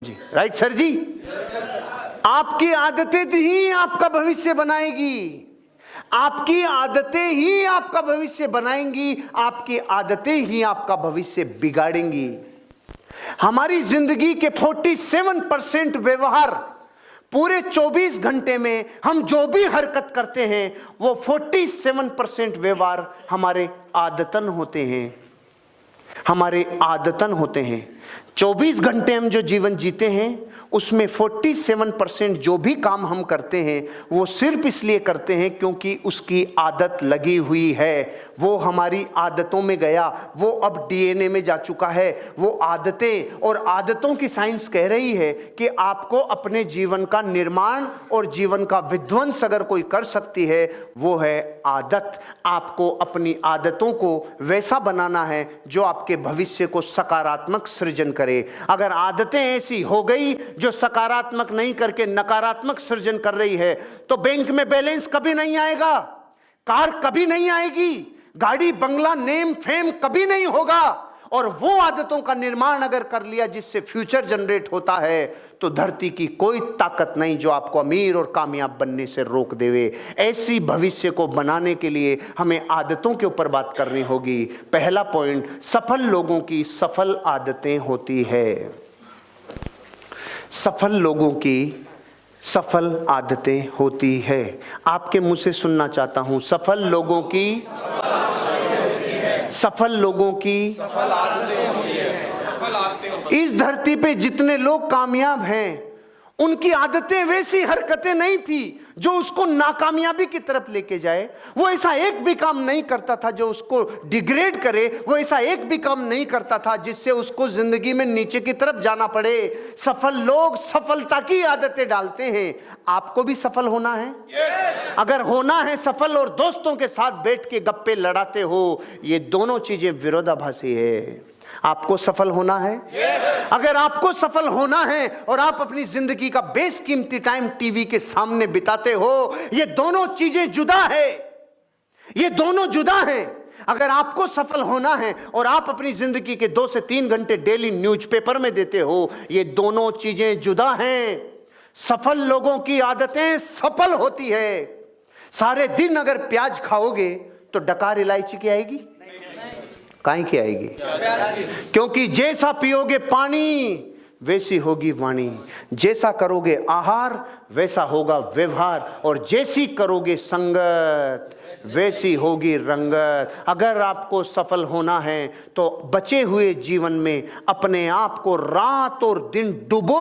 जी right sir जी। आपकी आदतें ही आपका भविष्य बनाएगी, आपकी आदतें ही आपका भविष्य बनाएंगी, आपकी आदतें ही आपका भविष्य बिगाड़ेंगी। हमारी जिंदगी के 47% व्यवहार, पूरे 24 घंटे में हम जो भी हरकत करते हैं वो 47% व्यवहार हमारे आदतन होते हैं, हमारे आदतन होते हैं। 24 घंटे हम जो जीवन जीते हैं उसमें 47% जो भी काम हम करते हैं वो सिर्फ इसलिए करते हैं क्योंकि उसकी आदत लगी हुई है। वो हमारी आदतों में गया, वो अब डीएनए में जा चुका है। वो आदतें और आदतों की साइंस कह रही है कि आपको अपने जीवन का निर्माण और जीवन का विध्वंस अगर कोई कर सकती है वो है आदत। आपको अपनी आदतों को वैसा बनाना है जो आपके भविष्य को सकारात्मक सृजन करे। अगर आदतें ऐसी हो गई जो सकारात्मक नहीं करके नकारात्मक सृजन कर रही है तो बैंक में बैलेंस कभी नहीं आएगा, कार कभी नहीं आएगी, गाड़ी बंगला नेम फेम कभी नहीं होगा। और वो आदतों का निर्माण अगर कर लिया जिससे फ्यूचर जनरेट होता है तो धरती की कोई ताकत नहीं जो आपको अमीर और कामयाब बनने से रोक देवे। ऐसी भविष्य को बनाने के लिए हमें आदतों के ऊपर बात करनी होगी। पहला पॉइंट, सफल लोगों की सफल आदतें होती है। सफल लोगों की सफल आदतें होती है। आपके मुंह से सुनना चाहता हूं, सफल लोगों की सफल लोगों की सफल आदतें होती है। इस धरती पे जितने लोग कामयाब हैं उनकी आदतें वैसी हरकतें नहीं थी जो उसको नाकामयाबी की तरफ लेके जाए। वो ऐसा एक भी काम नहीं करता था जो उसको डिग्रेड करे, वो ऐसा एक भी काम नहीं करता था जिससे उसको जिंदगी में नीचे की तरफ जाना पड़े। सफल लोग सफलता की आदतें डालते हैं। आपको भी सफल होना है? अगर होना है सफल और दोस्तों के साथ बैठ के गप्पे लड़ाते हो, ये दोनों चीजें विरोधाभासी है। आपको सफल होना है? अगर आपको सफल होना है और आप अपनी जिंदगी का बेशकीमती टाइम टीवी के सामने बिताते हो, ये दोनों चीजें जुदा है, ये दोनों जुदा हैं। अगर आपको सफल होना है और आप अपनी जिंदगी के 2 से 3 घंटे डेली न्यूज़पेपर में देते हो, ये दोनों चीजें जुदा हैं। सफल लोगों की आदतें सफल होती है। सारे दिन अगर प्याज खाओगे तो डकार इलायची की आएगी? काहे की आएगी? क्योंकि जैसा पियोगे पानी वैसी होगी वाणी, जैसा करोगे आहार वैसा होगा व्यवहार, और जैसी करोगे संगत वैसी होगी रंगत। अगर आपको सफल होना है तो बचे हुए जीवन में अपने आप को रात और दिन डुबो